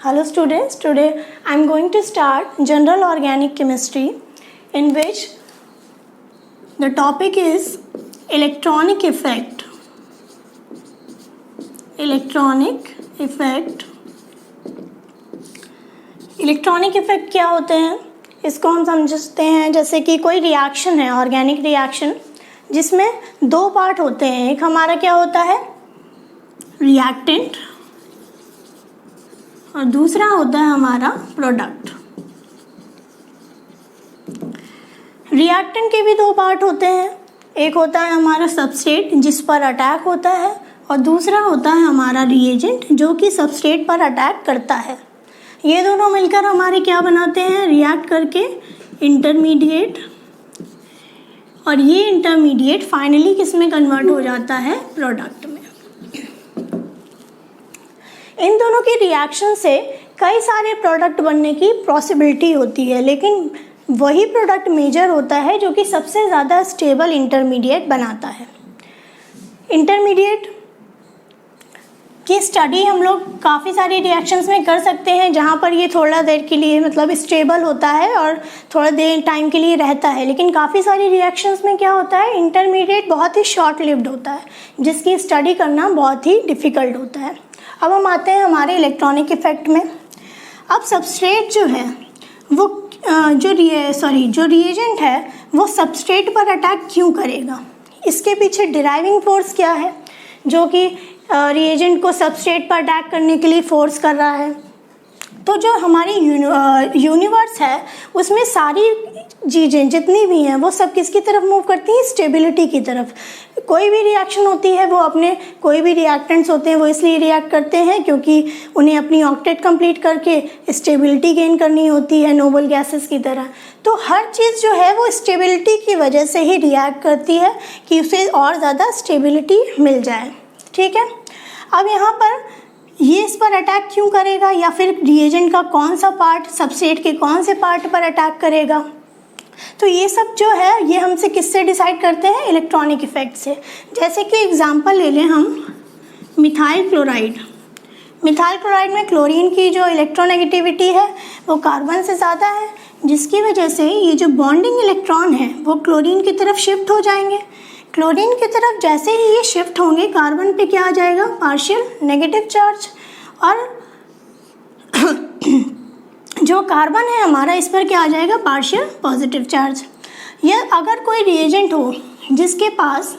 Hello students, today I am going to start General Organic Chemistry, in which the topic is electronic effect. Electronic effect. Electronic effect क्या होते हैं, इसको हम समझते हैं जैसे कि कोई रिएक्शन है, ऑर्गेनिक रिएक्शन, जिसमें दो पार्ट होते हैं। एक हमारा क्या होता है, रिएक्टेंट, और दूसरा होता है हमारा प्रोडक्ट। रिएक्टेंट के भी दो पार्ट होते हैं, एक होता है हमारा सबस्ट्रेट जिस पर अटैक होता है, और दूसरा होता है हमारा रिएजेंट जो कि सबस्ट्रेट पर अटैक करता है। ये दोनों मिलकर हमारे क्या बनाते हैं, रिएक्ट करके इंटरमीडिएट, और ये इंटरमीडिएट फाइनली किस में कन्वर्ट हो जाता है, प्रोडक्ट में। इन दोनों की रिएक्शन से कई सारे प्रोडक्ट बनने की पॉसिबिलिटी होती है, लेकिन वही प्रोडक्ट मेजर होता है जो कि सबसे ज़्यादा स्टेबल इंटरमीडिएट बनाता है। इंटरमीडिएट की स्टडी हम लोग काफ़ी सारी रिएक्शंस में कर सकते हैं, जहाँ पर ये थोड़ा देर के लिए मतलब स्टेबल होता है और थोड़ा देर टाइम के लिए रहता है, लेकिन काफ़ी सारी रिएक्शंस में क्या होता है, इंटरमीडिएट बहुत ही शॉर्ट लिव्ड होता है, जिसकी स्टडी करना बहुत ही डिफ़िकल्ट होता है। अब हम आते हैं हमारे इलेक्ट्रॉनिक इफेक्ट में। अब सबस्ट्रेट जो है वो जो रिएजेंट है वो सबस्ट्रेट पर अटैक क्यों करेगा, इसके पीछे डिराइविंग फोर्स क्या है जो कि रिएजेंट को सबस्ट्रेट पर अटैक करने के लिए फोर्स कर रहा है। तो जो हमारी यूनिवर्स है उसमें सारी चीज़ें जितनी भी हैं वो सब किसकी तरफ मूव करती हैं, स्टेबिलिटी की तरफ। कोई भी रिएक्शन होती है वो अपने, कोई भी रिएक्टेंट्स होते हैं वो इसलिए रिएक्ट करते हैं क्योंकि उन्हें अपनी ऑक्टेट कंप्लीट करके स्टेबिलिटी गेन करनी होती है, नोबल गैसेस की तरह। तो हर चीज़ जो है वो स्टेबिलिटी की वजह से ही रिएक्ट करती है कि उसे और ज़्यादा स्टेबिलिटी मिल जाए। ठीक है, अब यहाँ पर ये इस पर अटैक क्यों करेगा, या फिर रिएजेंट का कौन सा पार्ट सबस्ट्रेट के कौन से पार्ट पर अटैक करेगा, तो ये सब जो है ये हमसे किससे डिसाइड करते हैं, इलेक्ट्रॉनिक इफेक्ट से। जैसे कि एग्जांपल ले लें हम मिथाइल क्लोराइड। मिथाइल क्लोराइड में क्लोरीन की जो इलेक्ट्रोनेगेटिविटी है वो कार्बन से ज़्यादा है, जिसकी वजह से ये जो बॉन्डिंग इलेक्ट्रॉन है वो क्लोरीन की तरफ शिफ्ट हो जाएंगे। क्लोरीन की तरफ जैसे ही ये शिफ्ट होंगे, कार्बन पे क्या आ जाएगा, पार्शियल नेगेटिव चार्ज, और जो कार्बन है हमारा इस पर क्या आ जाएगा, पार्शियल पॉजिटिव चार्ज। या अगर कोई रिएजेंट हो जिसके पास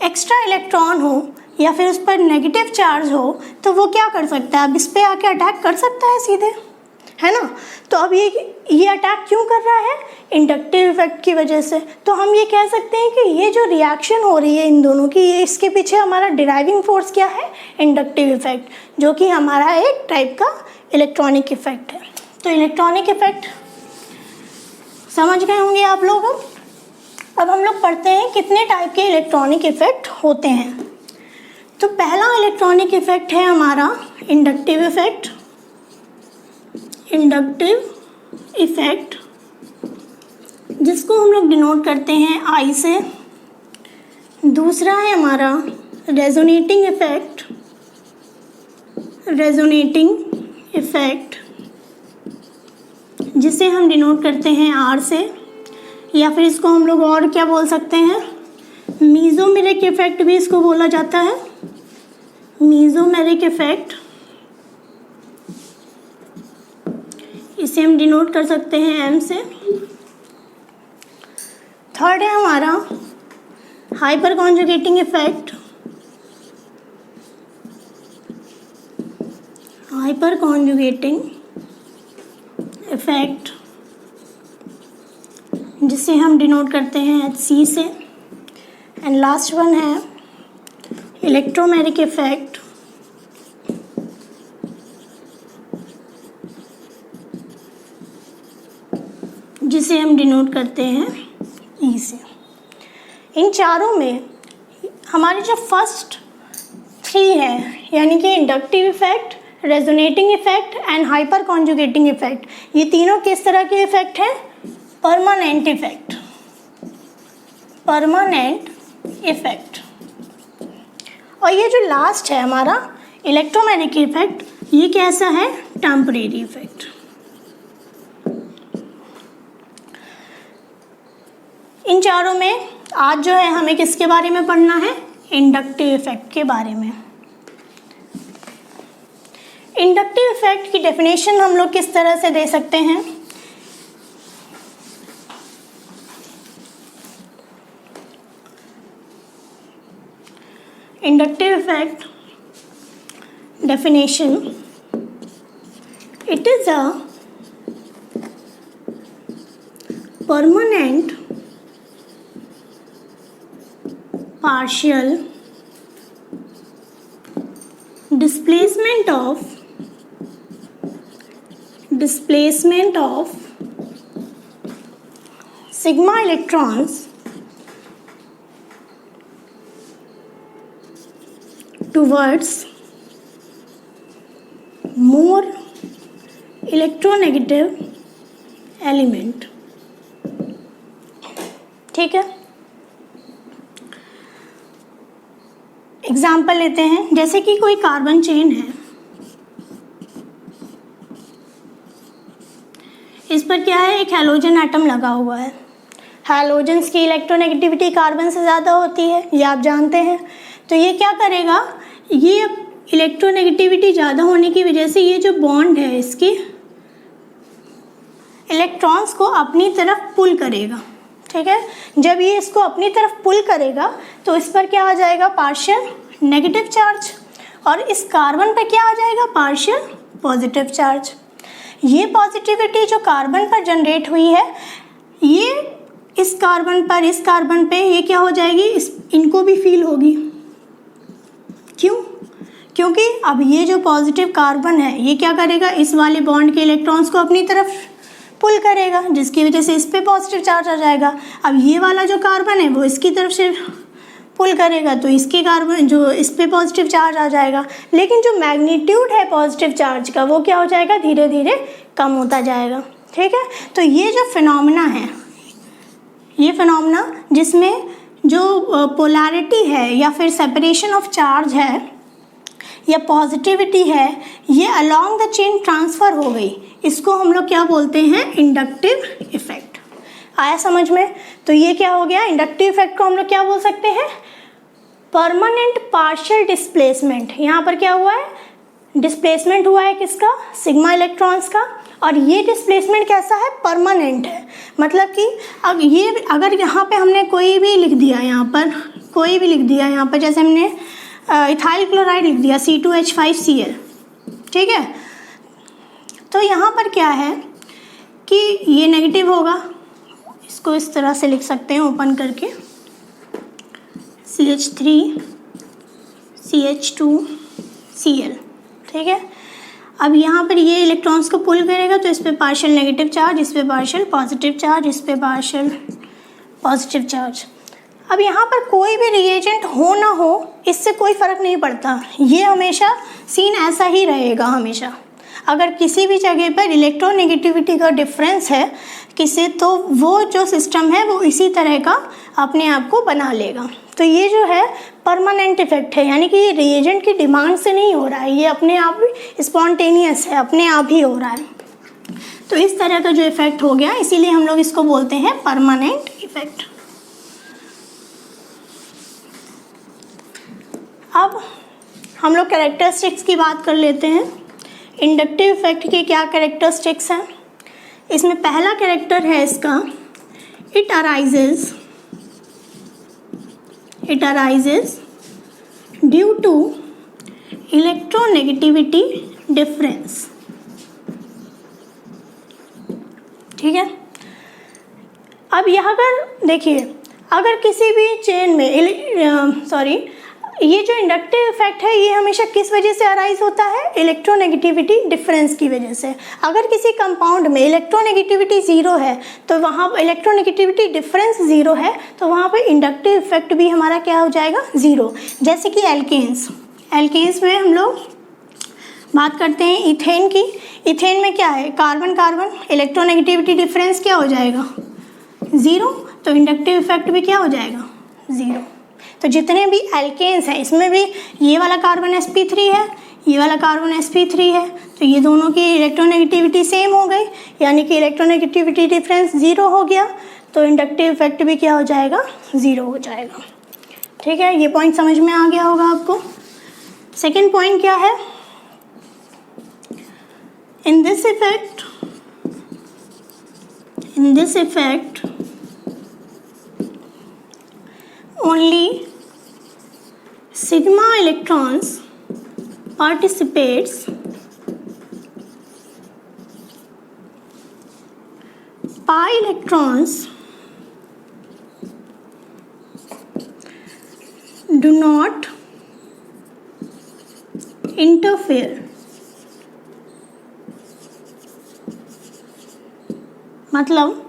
एक्स्ट्रा इलेक्ट्रॉन हो या फिर उस पर नेगेटिव चार्ज हो, तो वो क्या कर सकता है, अब इस पर आके अटैक कर सकता है सीधे, है ना। तो अब ये अटैक क्यों कर रहा है, इंडक्टिव इफेक्ट की वजह से। तो हम ये कह सकते हैं कि ये जो रिएक्शन हो रही है इन दोनों की, ये इसके पीछे हमारा डिराइविंग फोर्स क्या है, इंडक्टिव इफेक्ट, जो कि हमारा एक टाइप का इलेक्ट्रॉनिक इफेक्ट है। तो इलेक्ट्रॉनिक इफेक्ट समझ गए होंगे आप लोग। अब हम लोग पढ़ते हैं कितने टाइप के इलेक्ट्रॉनिक इफेक्ट होते हैं। तो पहला इलेक्ट्रॉनिक इफेक्ट है हमारा इंडक्टिव इफेक्ट। इंडक्टिव इफेक्ट जिसको हम लोग डिनोट करते हैं आई से। दूसरा है हमारा रेजोनेटिंग इफेक्ट। रेजोनेटिंग इफेक्ट जिसे हम डिनोट करते हैं आर से, या फिर इसको हम लोग और क्या बोल सकते हैं, मीजोमेरिक इफेक्ट भी इसको बोला जाता है। मीजोमेरिक इफेक्ट, इसे हम डिनोट कर सकते हैं एम से। थर्ड है हमारा hyper conjugating effect. Hyper conjugating effect जिसे हम डिनोट करते हैं एच सी से। एंड लास्ट वन है इलेक्ट्रोमेरिक इफेक्ट जिसे हम डिनोट करते हैं ई से। इन चारों में हमारे जो फर्स्ट थ्री है, यानी कि inductive effect, resonating effect and hyper conjugating effect, ये तीनों किस तरह के इफेक्ट हैं, परमानेंट इफेक्ट। Permanent effect. और ये जो लास्ट है हमारा इलेक्ट्रोमैग्नेटिक इफेक्ट, ये कैसा है, टेम्परेरी इफेक्ट। इन चारों में आज जो है हमें किसके बारे में पढ़ना है? इंडक्टिव इफेक्ट के बारे में। इंडक्टिव इफेक्ट की डेफिनेशन हम लोग किस तरह से दे सकते हैं? Inductive effect definition, it is a permanent partial displacement of sigma electrons towards more electronegative element। ठीक है, एग्जाम्पल लेते हैं। जैसे कि कोई कार्बन चेन है, इस पर क्या है? एक हैलोजन एटम लगा हुआ है। हैलोजेंस की इलेक्ट्रोनेगेटिविटी कार्बन से ज़्यादा होती है, ये आप जानते हैं। तो ये क्या करेगा? ये इलेक्ट्रोनेगेटिविटी ज़्यादा होने की वजह से ये जो बॉन्ड है इसकी इलेक्ट्रॉन्स को अपनी तरफ पुल करेगा। ठीक है, जब ये इसको अपनी तरफ पुल करेगा तो इस पर क्या आ जाएगा? पार्शियल नेगेटिव चार्ज, और इस कार्बन पर क्या आ जाएगा? Partial positive charge. ये पॉजिटिविटी जो कार्बन पर जनरेट हुई है, ये इस कार्बन पे ये क्या हो जाएगी? इनको भी फील होगी। क्यों? क्योंकि अब ये जो पॉजिटिव कार्बन है ये क्या करेगा? इस वाले बॉन्ड के इलेक्ट्रॉन्स को अपनी तरफ पुल करेगा, जिसकी वजह से इस पे पॉजिटिव चार्ज आ जाएगा। अब ये वाला जो कार्बन है वो इसकी तरफ से पुल करेगा, तो इसके कार्बन जो इस पे पॉजिटिव चार्ज आ जाएगा। लेकिन जो मैग्नीट्यूड है पॉजिटिव चार्ज का वो क्या हो जाएगा? धीरे धीरे कम होता जाएगा। ठीक है, तो ये जो फिनोमेना है, ये फिनोमेना जिसमें जो पोलैरिटी है या फिर सेपरेशन ऑफ चार्ज है या पॉजिटिविटी है, ये अलोंग द चेन ट्रांसफ़र हो गई, इसको हम लोग क्या बोलते हैं? Inductive effect. आया समझ में? तो ये क्या हो गया? इंडक्टिव इफेक्ट को हम लोग क्या बोल सकते हैं? Permanent partial displacement. यहाँ पर क्या हुआ है? डिस्प्लेसमेंट हुआ है किसका? सिग्मा इलेक्ट्रॉन्स का। और ये डिस्प्लेसमेंट कैसा है? परमानेंट है। मतलब कि अगर यहाँ पे हमने कोई भी लिख दिया, यहाँ पर कोई भी लिख दिया, यहाँ पर जैसे हमने इथाइल क्लोराइड लिख दिया C2H5Cl। ठीक है, तो यहाँ पर क्या है कि ये नेगेटिव होगा, इसको इस तरह से लिख सकते हैं ओपन करके, CH3CH2Cl। ठीक है, अब यहाँ पर ये इलेक्ट्रॉन्स को पुल करेगा तो इस पे पार्शियल नेगेटिव चार्ज, इस पे पार्शियल पॉजिटिव चार्ज, इस पे पार्शियल पॉजिटिव चार्ज। अब यहाँ पर कोई भी रिएजेंट हो ना हो, इससे कोई फ़र्क नहीं पड़ता, ये हमेशा सीन ऐसा ही रहेगा हमेशा। अगर किसी भी जगह पर इलेक्ट्रोनेगेटिविटी का डिफरेंस है किसी, तो वो जो सिस्टम है वो इसी तरह का अपने आप को बना लेगा। तो ये जो है परमानेंट इफेक्ट है, यानी कि ये रिएजेंट की डिमांड से नहीं हो रहा है, ये अपने आप स्पॉन्टेनियस है, अपने आप ही हो रहा है। तो इस तरह का जो इफेक्ट हो गया, इसीलिए हम लोग इसको बोलते हैं परमानेंट इफेक्ट। अब हम लोग कैरेक्टरिस्टिक्स की बात कर लेते हैं। इंडक्टिव इफेक्ट के क्या कैरेक्टरिस्टिक्स हैं? इसमें पहला कैरेक्टर है इसका, it arises due to electronegativity difference. ठीक है, अब यहाँ पर देखिए, अगर किसी भी चेन में ये जो इंडक्टिव इफेक्ट है ये हमेशा किस वजह से अराइज होता है? इलेक्ट्रोनेगेटिविटी डिफरेंस की वजह से। अगर किसी कंपाउंड में इलेक्ट्रोनेगेटिविटी ज़ीरो है तो वहाँ पर इलेक्ट्रोनेगेटिविटी डिफरेंस ज़ीरो है, तो वहाँ पर इंडक्टिव इफेक्ट भी हमारा क्या हो जाएगा? ज़ीरो। जैसे कि एल्केन्स में हम लोग बात करते हैं इथेन की। इथेन में क्या है? कार्बन कार्बन, इलेक्ट्रोनेगेटिविटी डिफरेंस क्या हो जाएगा? ज़ीरो। तो इंडक्टिव इफेक्ट भी क्या हो जाएगा? ज़ीरो। तो जितने भी एल्केन्स हैं इसमें भी ये वाला कार्बन sp3 है, ये वाला कार्बन sp3 है, तो ये दोनों की इलेक्ट्रोनेगेटिविटी सेम हो गई, यानी कि इलेक्ट्रोनेगेटिविटी डिफरेंस 0 हो गया, तो इंडक्टिव इफेक्ट भी क्या हो जाएगा, 0 हो जाएगा। ठीक है, ये पॉइंट समझ में आ गया होगा आपको। सेकेंड पॉइंट क्या है, in this effect only sigma electrons participates pi electrons do not interfere। मतलब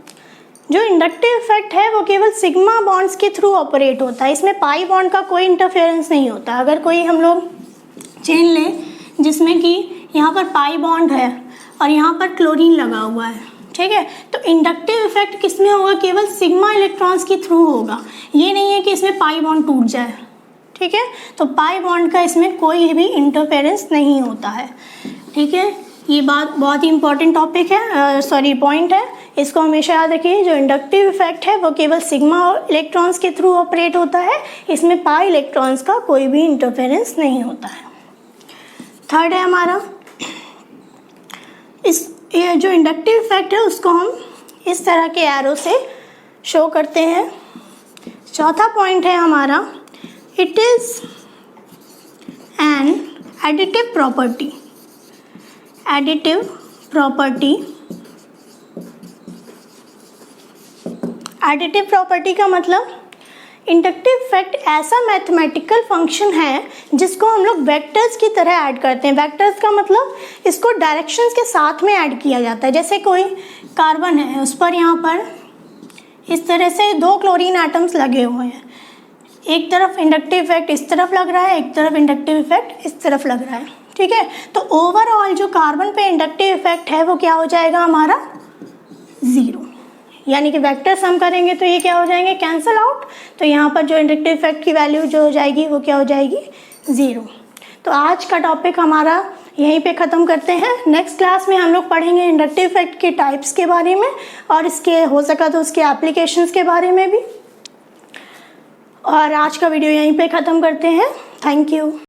जो इंडक्टिव इफेक्ट है वो केवल सिग्मा बॉन्ड्स के थ्रू ऑपरेट होता है, इसमें पाई बॉन्ड का कोई इंटरफेरेंस नहीं होता। अगर कोई हम लोग चेन लें जिसमें कि यहाँ पर पाई बॉन्ड है और यहाँ पर क्लोरीन लगा हुआ है, ठीक है, तो इंडक्टिव इफेक्ट किस में होगा, केवल सिग्मा इलेक्ट्रॉन्स के थ्रू होगा। ये नहीं है कि इसमें पाई बॉन्ड टूट जाए, ठीक है, तो पाई बॉन्ड का इसमें कोई भी इंटरफेरेंस नहीं होता है। ठीक है, ये बात बहुत ही इंपॉर्टेंट टॉपिक है, पॉइंट है, इसको हमेशा याद रखिए। जो इंडक्टिव इफेक्ट है वो केवल सिग्मा इलेक्ट्रॉन्स के थ्रू ऑपरेट होता है, इसमें पाई इलेक्ट्रॉन्स का कोई भी इंटरफेरेंस नहीं होता है। थर्ड है हमारा, ये जो इंडक्टिव इफेक्ट है उसको हम इस तरह के एरो से शो करते हैं। चौथा पॉइंट है हमारा, it is an additive property. Additive property का मतलब इंडक्टिव इफेक्ट ऐसा मैथमेटिकल फंक्शन है जिसको हम लोग वेक्टर्स की तरह ऐड करते हैं। वेक्टर्स का मतलब इसको डायरेक्शंस के साथ में ऐड किया जाता है। जैसे कोई कार्बन है, उस पर यहाँ पर इस तरह से 2 क्लोरीन एटम्स लगे हुए हैं, एक तरफ इंडक्टिव इफेक्ट इस तरफ लग रहा है, एक तरफ इंडक्टिव इफेक्ट इस तरफ लग रहा है, ठीक है, तो ओवरऑल जो कार्बन पे इंडक्टिव इफेक्ट है वो क्या हो जाएगा हमारा, 0। यानी कि वेक्टर सम करेंगे तो ये क्या हो जाएंगे, कैंसल आउट, तो यहाँ पर जो इंडक्टिव इफेक्ट की वैल्यू जो हो जाएगी वो क्या हो जाएगी, 0। तो आज का टॉपिक हमारा यहीं पे ख़त्म करते हैं। नेक्स्ट क्लास में हम लोग पढ़ेंगे इंडक्टिव इफेक्ट के टाइप्स के बारे में और इसके हो सका तो उसके एप्लीकेशंस के बारे में भी। और आज का वीडियो यहीं पे ख़त्म करते हैं। Thank you.